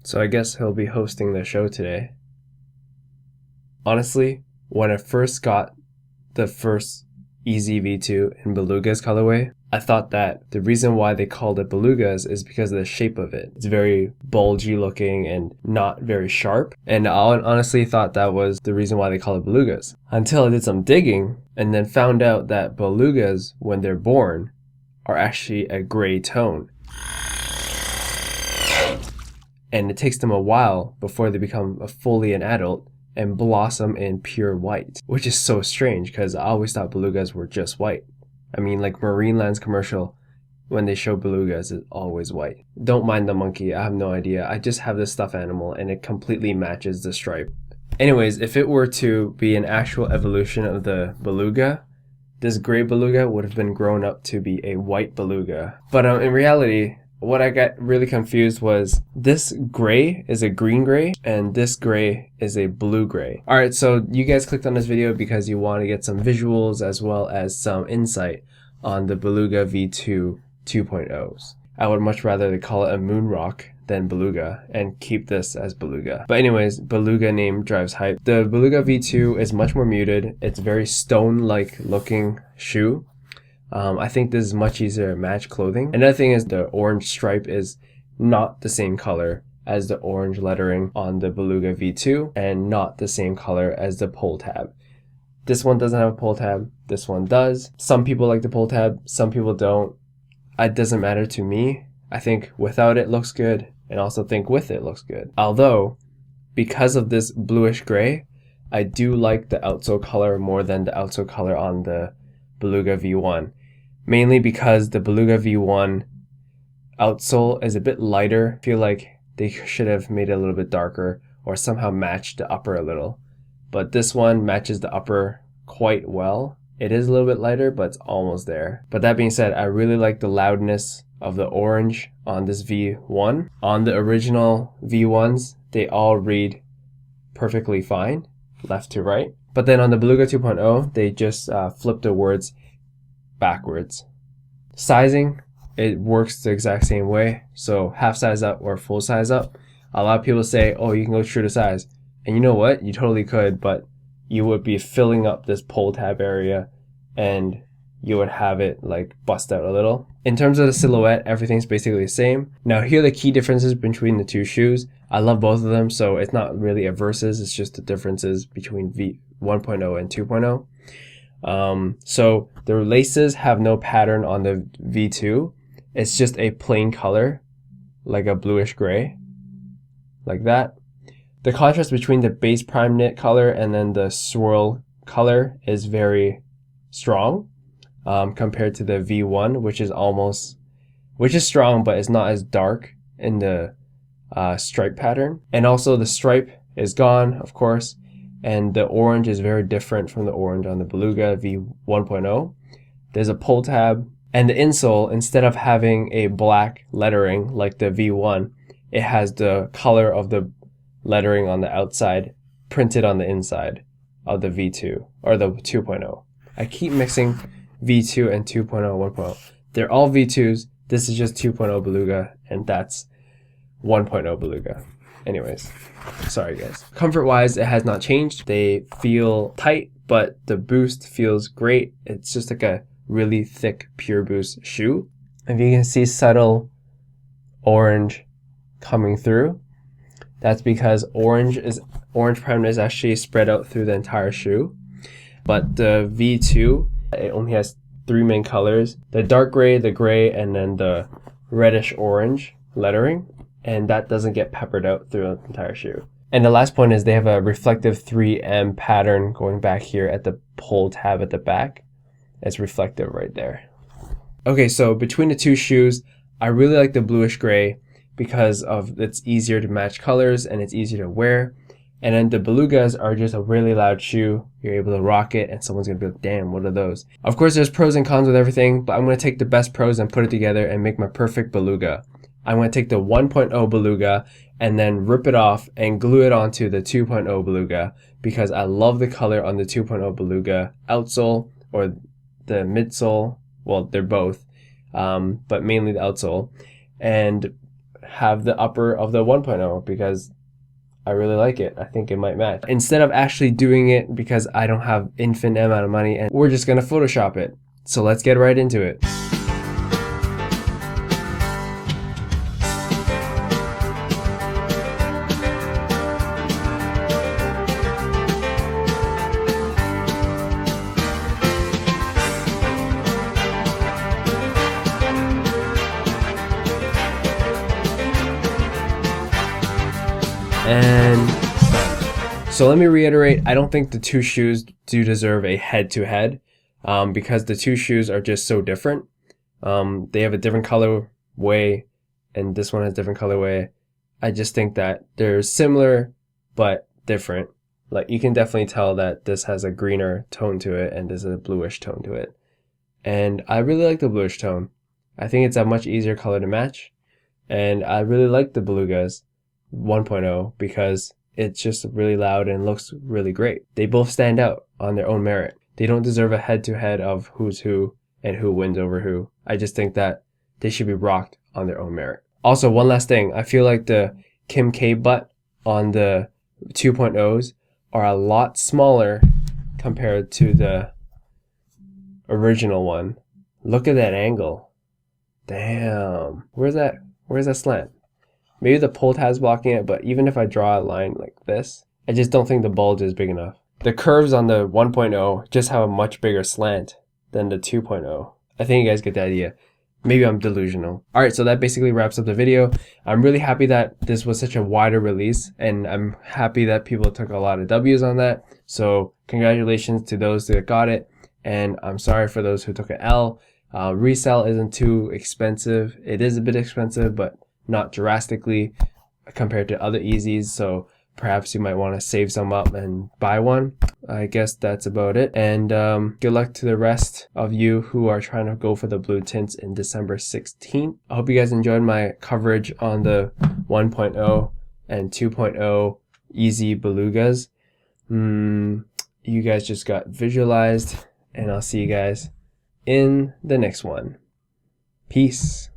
so I guess he'll be hosting the show today. Honestly, when I first got the first Yeezy V2 in Belugas colorway, I thought that the reason why they called it Belugas is because of the shape of it. It's very bulgy looking and not very sharp, and I honestly thought that was the reason why they call it Belugas. Until I did some digging and then found out that Belugas, when they're born, are actually a gray tone. And it takes them a while before they become fully an adult and blossom in pure white, which is so strange because I always thought Belugas were just white. I mean, like Marineland's commercial, when they show Belugas, it's always white. Don't mind the monkey, I have no idea. I just have this stuffed animal and it completely matches the stripe. Anyways, if it were to be an actual evolution of the Beluga, this gray Beluga would have been grown up to be a white Beluga. But in reality, what I got really confused was this gray is a green gray and this gray is a blue gray. Alright, so you guys clicked on this video because you want to get some visuals as well as some insight on the Beluga V2 2.0s. I would much rather they call it a moon rock than Beluga and keep this as Beluga. But anyways, Beluga name drives hype. The Beluga V2 is much more muted. It's very stone-like looking shoe. I think this is much easier to match clothing. Another thing is the orange stripe is not the same color as the orange lettering on the Beluga V2 and not the same color as the pull tab. This one doesn't have a pull tab, this one does. Some people like the pull tab, some people don't. It doesn't matter to me. I think without it looks good and also think with it looks good. Although, because of this bluish gray, I do like the outsole color more than the outsole color on the Beluga V1. Mainly because the Beluga V1 outsole is a bit lighter. I feel like they should have made it a little bit darker or somehow matched the upper a little. But this one matches the upper quite well. It is a little bit lighter, but it's almost there. But that being said, I really like the loudness of the orange on this V1. On the original V1s, they all read perfectly fine, left to right. But then on the Beluga 2.0, they just flipped the words backwards. Sizing, it works the exact same way. So half size up or full size up. A lot of people say, oh, you can go true to size. And you know what? You totally could, but you would be filling up this pull tab area and you would have it like bust out a little. In terms of the silhouette, everything's basically the same. Now here are the key differences between the two shoes. I love both of them, so it's not really a versus, it's just the differences between V1.0 and 2.0. So the laces have no pattern on the V2. It's just a plain color, like a bluish gray, like that. The contrast between the base prime knit color and then the swirl color is very strong compared to the V1, which is strong, but it's not as dark in the stripe pattern. And also the stripe is gone, of course. And the orange is very different from the orange on the Beluga V1.0. There's a pull tab, and the insole, instead of having a black lettering like the V1, it has the color of the lettering on the outside printed on the inside of the V2 or the 2.0. I keep mixing V2 and 2.0, 1.0. They're all V2s. This is just 2.0 Beluga, and that's 1.0 Beluga. Anyways, sorry guys. Comfort-wise, it has not changed. They feel tight, but the Boost feels great. It's just like a really thick Pure Boost shoe. If you can see subtle orange coming through, that's because orange primer is actually spread out through the entire shoe. But the V2, it only has three main colors: the dark gray, the gray, and then the reddish orange lettering. And that doesn't get peppered out through the entire shoe. And the last point is they have a reflective 3M pattern going back here at the pull tab at the back. It's reflective right there. Okay, so between the two shoes, I really like the bluish gray because of it's easier to match colors and it's easier to wear. And then the Belugas are just a really loud shoe. You're able to rock it and someone's gonna be like, damn, what are those? Of course, there's pros and cons with everything, but I'm gonna take the best pros and put it together and make my perfect Beluga. I'm going to take the 1.0 Beluga and then rip it off and glue it onto the 2.0 Beluga because I love the color on the 2.0 Beluga outsole or the midsole. Well, they're both, but mainly the outsole. And have the upper of the 1.0 because I really like it. I think it might match. Instead of actually doing it because I don't have infinite amount of money and we're just gonna Photoshop it. So let's get right into it. And so let me reiterate, I don't think the two shoes do deserve a head-to-head because the two shoes are just so different. They have a different colorway and this one has different colorway. I just think that they're similar but different. Like you can definitely tell that this has a greener tone to it and this is a bluish tone to it. And I really like the bluish tone. I think it's a much easier color to match. And I really like the Belugas 1.0 because it's just really loud and looks really great. They both stand out on their own merit. They don't deserve a head-to-head of who's who and who wins over who. I just think that they should be rocked on their own merit. Also, one last thing. I feel like the Kim K butt on the 2.0s are a lot smaller compared to the original one. Look at that angle. Damn. Where's that slant? Maybe the pull tab's blocking it, but even if I draw a line like this, I just don't think the bulge is big enough. The curves on the 1.0 just have a much bigger slant than the 2.0. I think you guys get the idea. Maybe I'm delusional. Alright, so that basically wraps up the video. I'm really happy that this was such a wider release, and I'm happy that people took a lot of W's on that. So congratulations to those that got it, and I'm sorry for those who took an L. Resale isn't too expensive. It is a bit expensive, but not drastically compared to other Yeezys, so perhaps you might want to save some up and buy one. I guess that's about it, and good luck to the rest of you who are trying to go for the blue tints in December 16th. I hope you guys enjoyed my coverage on the 1.0 and 2.0 Yeezy Belugas. You guys just got visualized, and I'll see you guys in the next one. Peace.